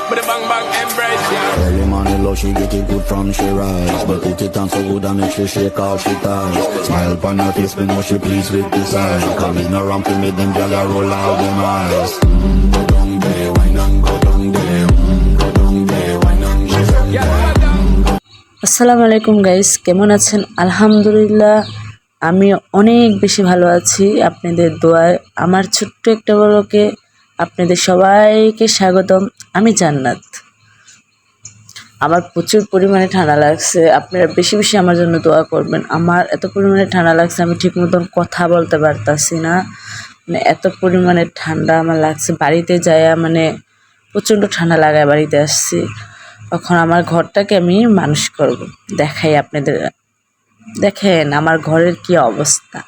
With a bang bang embrace, yeah. Early morning low, she get it good from she rise. But put it on so good and make she shake all she ties. Smile upon her face, me know she pleased with this eyes. Coming around to me, them gyal a roll out them eyes. Go down there, wine and go down there. Go down there, wine and go down there. আসসালামু আলাইকুম guys, কেমন আছেন? আলহামদুলিল্লাহ আমি অনেক বেশি ভালো আছি আপনাদের দোয়ায়। আমার ছোট্ট একটা ব্লগে আপনাদের সবাইকে স্বাগতম। আমি জান্নাত। আমার প্রচুর পরিমাণে ঠান্ডা লাগছে, আপনারা বেশি বেশি আমার জন্য দোয়া করবেন। আমার এত পরিমাণে ঠান্ডা লাগছে আমি ঠিক মতন কথা বলতে পারতাছি না, মানে এত পরিমাণে ঠান্ডা আমার লাগছে। বাড়িতে যাইয়া মানে প্রচণ্ড ঠান্ডা লাগায় বাড়িতে আসছি। এখন আমার ঘরটাকে আমি মানুষ করব, দেখাই আপনাদের। দেখেন আমার ঘরের কি অবস্থা।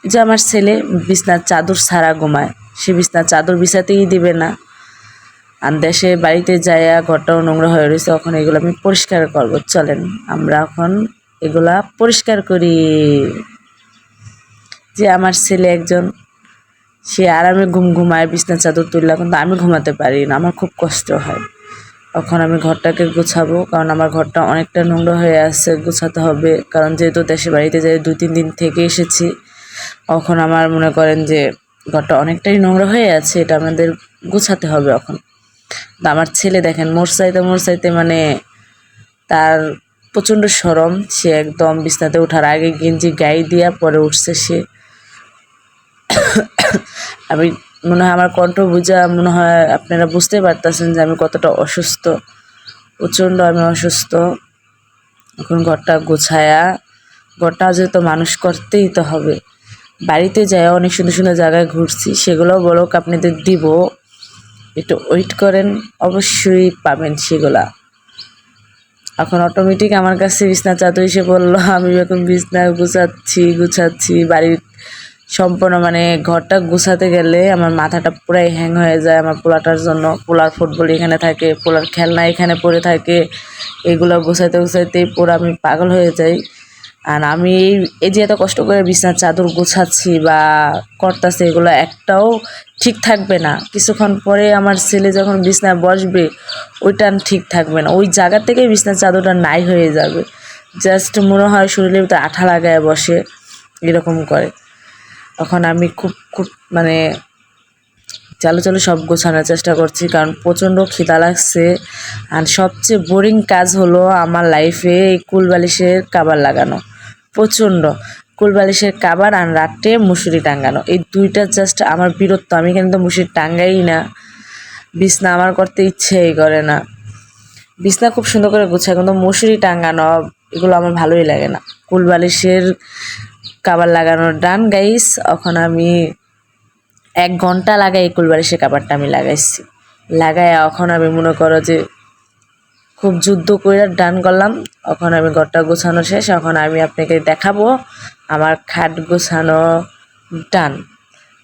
যে আমার ছেলে বিছনার চাদর ছাড়া ঘুমায়, সে বিছনার চাদর বিছাতেই দিবে না। আর দেশে বাড়িতে যাইয়া ঘরটাও নোংরা হয়ে রয়েছে, এখন এগুলো আমি পরিষ্কার করব। চলেন আমরা এখন এগুলা পরিষ্কার করি। যে আমার ছেলে একজন, সে আরামে ঘুমায় বিছনার চাদর তুললে, কিন্তু আমি ঘুমাতে পারি না, আমার খুব কষ্ট হয়। এখন আমি ঘরটাকে গুছাবো, কারণ আমার ঘরটা অনেকটা নোংরা হয়ে আছে, গুছাতে হবে। কারণ যেহেতু দেশে বাড়িতে যাই 2-3 দিন থেকে এসেছি, এখন আমার মনে করেন যে ঘরটা অনেকটাই নোংরা হয়ে আছে, এটা আমাদের গুছাতে হবে এখন। আমার ছেলে দেখেন মোর চাইতে মানে তার প্রচণ্ড শরম, সে একদম বিছনাতে ওঠার আগে গেঞ্জি গায়ে দিয়া পরে উঠছে সে। আমি মনে হয় আমার কণ্ঠ বুঝা মনে হয় আপনারা বুঝতে পারতেছেন যে আমি কতটা অসুস্থ, প্রচণ্ড আমি অসুস্থ। এখন ঘরটা গোছায়া, ঘরটা যেহেতু মানুষ করতেই তো হবে। বাড়িতে যায় অনেক সুন্দর সুন্দর জায়গায় ঘুরছি, সেগুলোও বলক আপনাদের দিব, একটু ওয়েট করেন, অবশ্যই পাবেন সেগুলা। এখন অটোমেটিক আমার কাছে বিছনা চাদর এসে বললো, আমি এখন বিছনা গুছাচ্ছি বাড়ির সম্পূর্ণ, মানে ঘরটা গুছাতে গেলে আমার মাথাটা পুরাই হ্যাং হয়ে যায়। আমার পোলাটার জন্য, পোলার ফুটবল এখানে থাকে, পোলার খেলনা এখানে পড়ে থাকে, এগুলো গুছাইতেই পুরো আমি পাগল হয়ে যাই। আর আমি এই যে এত কষ্ট করে বিছনার চাদর গুছাচ্ছি বা করতেছি, এগুলো একটাও ঠিক থাকবে না। কিছুক্ষণ পরে আমার ছেলে যখন বিছনায় বসবে, ওইটা ঠিক থাকবে না, ওই জায়গা থেকেই বিছনার চাদরটা নাই হয়ে যাবে। জাস্ট মনে হয় শরীরের ভিতরে আঠা লাগায় বসে, এরকম করে। তখন আমি খুব মানে চালু সব গোছানোর চেষ্টা করছি, কারণ প্রচণ্ড খিদা লাগছে। আর সবচেয়ে বোরিং কাজ হলো আমার লাইফে এই কুলবালিশের কাবার লাগানো। প্রচণ্ড কুলবালিশের কাবার আর রাত্রে মুসুরি টাঙ্গানো, এই দুইটা জাস্ট আমার বিরক্ত। আমি এখানে তো মুসুরি টাঙ্গাই না, বিছনা আমার করতে ইচ্ছেই করে না। বিছনা খুব সুন্দর করে গোছায়, কিন্তু মুসুরি টাঙ্গানো এগুলো আমার ভালোই লাগে না। কুলবালিশের কাবার লাগানোর ডান গাইস। এখন আমি 1 ঘন্টা লাগাই এই কুলবালিশের কাবারটা আমি লাগাইছি। লাগাই এখন আমি মনে করো যে খুব যুদ্ধ করে ডান করলাম। এখন আমি ঘরটা গোছানো শেষ, এখন আমি আপনাকে দেখাবো আমার খাট গোছানো ডান।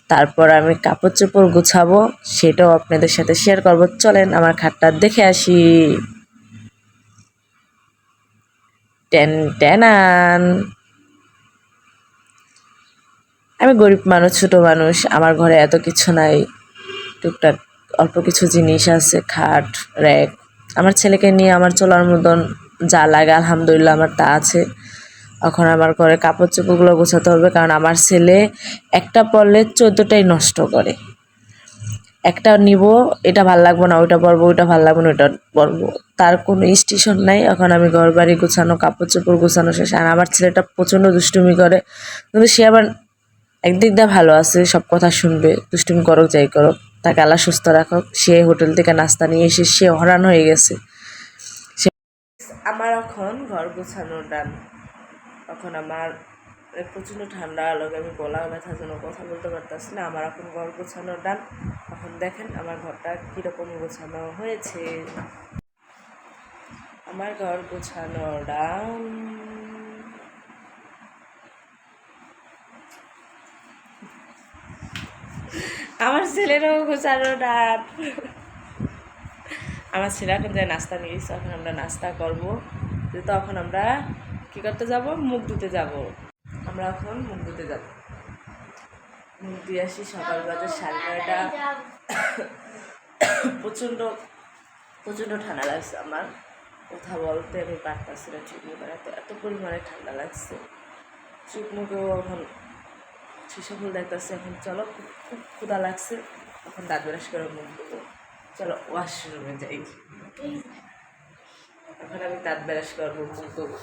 তারপর আমি কাপড় চোপড় গোছাবো, সেটাও আপনাদের সাথে শেয়ার করব। চলেন আমার খাটটা দেখে আসি। টেনান, আমি গরিব মানুষ, ছোট মানুষ, আমার ঘরে এত কিছু নাই, টুকটাক অল্প কিছু জিনিস আছে, খাট, র্যাক। আমার ছেলেকে নিয়ে আমার চলার মতন যা লাগে আলহামদুলিল্লাহ আমার তা আছে। এখন আমার ঘরে কাপড় চোপড়গুলো গোছাতে হবে, কারণ আমার ছেলে একটা পরলে 14টাই নষ্ট করে। একটা নিব, এটা ভাল লাগবে না, ওইটা পরবো, ওইটা ভাল লাগবে না, ওইটা পরবো, তার কোনো স্টেশন নাই। এখন আমি ঘর বাড়ি গোছানো, কাপড় চোপড় গোছানো শেষ। আর আমার ছেলেটা প্রচণ্ড দুষ্টুমি করে, কিন্তু সে আবার একদিক দিয়ে ভালো আছে, সব কথা শুনবে, দুষ্টুমি করুক যাই করুক, তাকে আল্লাহ সুস্থ রাখুক। সে হোটেল থেকে নাস্তা নিয়ে এসে সে হরান হয়ে গেছে। আমার এখন ঘর গোছানো ডান। এখন আমার প্রচণ্ড ঠান্ডা লাগে, আমি গলা ব্যথার জন্য কথা বলতে পারতেছি না। আমার এখন ঘর গোছানো ডান। এখন দেখেন আমার ঘরটা কীরকম গোছানো হয়েছে। আমার ঘর গোছানো ডান। আমার ছেলেরও গোছানো ডান। আমার ছেলে এখন যায় নাস্তা নিয়ে এসে, এখন আমরা নাস্তা করবো। তখন আমরা কী করতে যাব? মুখ ধুতে যাব। আমরা এখন মুখ ধুতে যাব। মুখ দিয়ে আসি, সকাল বাজে 9:30। প্রচণ্ড প্রচণ্ড ঠান্ডা লাগছে আমার, কথা বলতে আমি পারতাছি না ঠিক মতো, এত পরিমাণে ঠান্ডা লাগছে। চোখ মুখেও এখন শিশু ফুল দেখতেছে। এখন চলো, খুব ক্ষুধা লাগছে, এখন দাঁত ব্রাশ করে মুখ দেবো। চলো ওয়াশরুমে যাই, এখন আমি দাঁত ব্রাশ করবো, মুখ দেবো।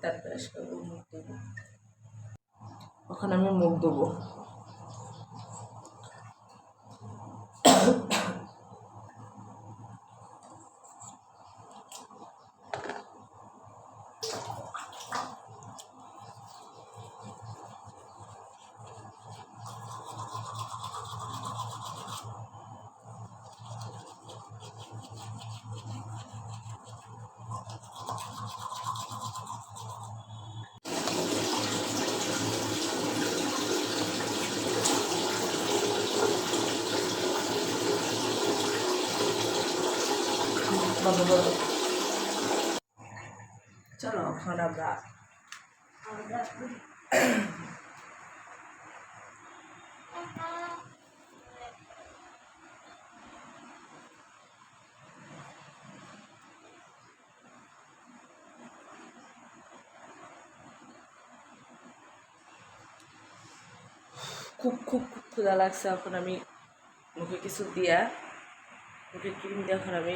দাঁত ব্রাশ করবো, মুখ দেবো, এখন আমি মুখ দেবো। চলো এখন আমরা খুব খুব খুব ক্ষুধা লাগছে। এখন আমি মুখে কিছু দিয়া, মুখে ক্রিম দিয়ে এখন আমি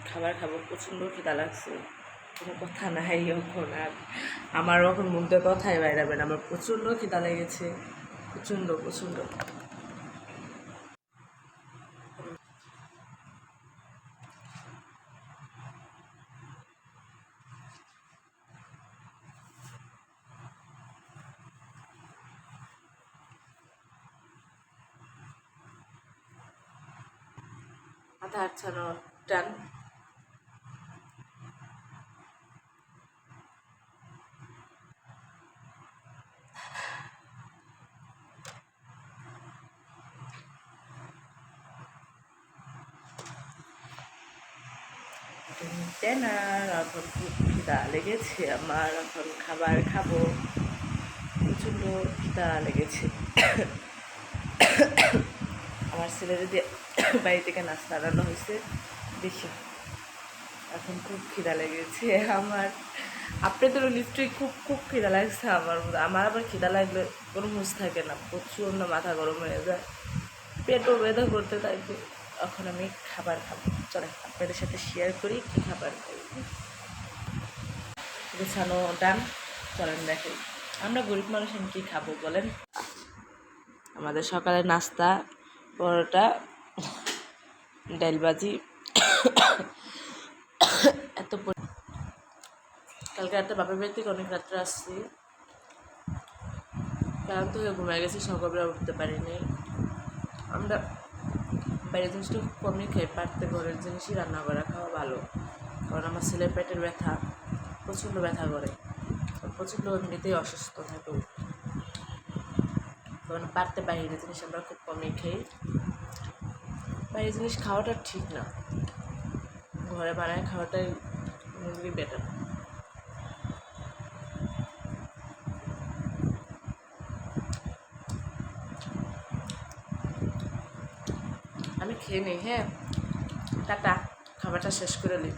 খাবার খাবো। প্রচণ্ড খিদা লাগছে, কোনো কথা নাই এখন। আর আমার এখন মুখ দিয়ে কথাই বাইরাবে না, আমার প্রচণ্ড খিদা লেগেছে, প্রচণ্ড প্রচণ্ড। মাথা আচ্ছানো টান, ডিনার। এখন খুব খিদা লেগেছে আমার, এখন খাবার খাবো, প্রচণ্ড খিদা লেগেছে। আমার ছেলের দিয়ে বাড়ি থেকে নাস্তা আনানো হয়েছে বেশি, এখন খুব খিদা লেগেছে আমার। আপনাদেরও নিশ্চয়ই খুব খুব খিদা লাগছে আমার মতো। আমার আবার খিদা লাগলে কোনো হুঁশ থাকে না, প্রচণ্ড মাথা গরম হয়ে যায়, পেটও ব্যথা করতে থাকবে। এখন আমি খাবার খাবো, চলে আপনাদের সাথে শেয়ার করি কী খাবার খাই। গোছানো ডান, চলেন দেখেন আমরা গরিব মানুষ আমি কী খাবো বলেন। আমাদের সকালের নাস্তা পরোটা, ডাল ভাজি। এত কালকে রাতে বাপের বাড়ি থেকে অনেক রাত্রে আসছি, কারণ তো ঘুমায় গেছি, সকালবেলা উঠতে পারিনি। আমরা বাইরের জিনিসটা খুব কমই খাই, পারতে ঘরের জিনিসই রান্না করা খাওয়া ভালো। কারণ আমার ছেলের পেটের ব্যথা, প্রচণ্ড ব্যথা করে, প্রচণ্ড এমনিতেই অসুস্থ থাকে, কারণ পারতে বাইরের জিনিস আমরা খুব কমই খাই। বাইরের জিনিস খাওয়াটা ঠিক না, ঘরে বানায় খাওয়াটাই মুরগি বেটার। আমি খেয়ে নিই, হ্যাঁ টাটা, খাবারটা শেষ করে নিই।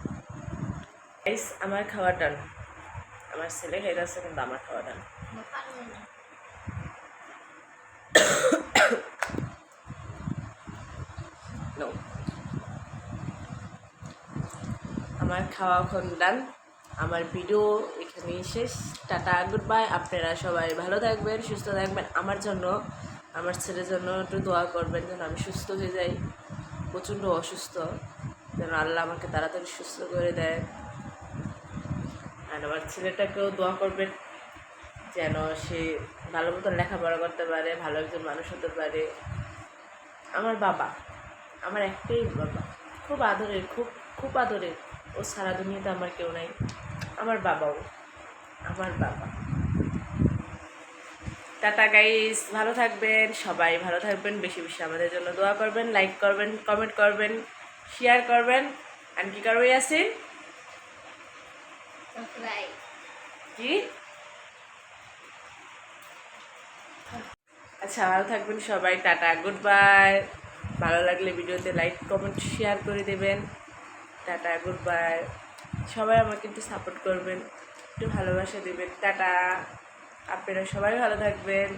আমার খাওয়া ডান, আমার ছেলে খেয়ে যাচ্ছে কিন্তু আমার খাওয়া ডান। আমার খাওয়া এখন ডান, আমার ভিডিও এখানেই শেষ। Tata, good bye. আপনারা সবাই ভালো থাকবেন, সুস্থ থাকবেন। আমার জন্য, আমার ছেলের জন্য একটু দোয়া করবেন যেন আমি সুস্থ হয়ে যাই, প্রচণ্ড অসুস্থ, যেন আল্লাহ আমাকে তাড়াতাড়ি সুস্থ করে দেয়। আর আমার ছেলেটাকেও দোয়া করবেন যেন সে ভালো মতন লেখাপড়া করতে পারে, ভালো একজন মানুষ হতে পারে। আমার বাবা, আমার একটাই বাবা, খুব আদরের, খুব খুব আদরের, ও সারা দুনিয়াতে আমার কেউ নাই, আমার বাবাও, আমার বাবা। টাটা গাইস, ভালো থাকবেন, সবাই ভালো থাকবেন, বেশি বেশি আমাদের জন্য দোয়া করবেন, লাইক করবেন, কমেন্ট করবেন, শেয়ার করবেন, আর কি করবে আছে কি আচ্ছা, ভালো থাকবেন সবাই। Tata, good bye. ভালো লাগলে ভিডিওতে লাইক কমেন্ট শেয়ার করে দেবেন। Tata, good bye. সবাই আমাকে একটু সাপোর্ট করবেন, একটু ভালোবাসা দেবেন। টাটা, আপনারা সবাই ভালো থাকবেন।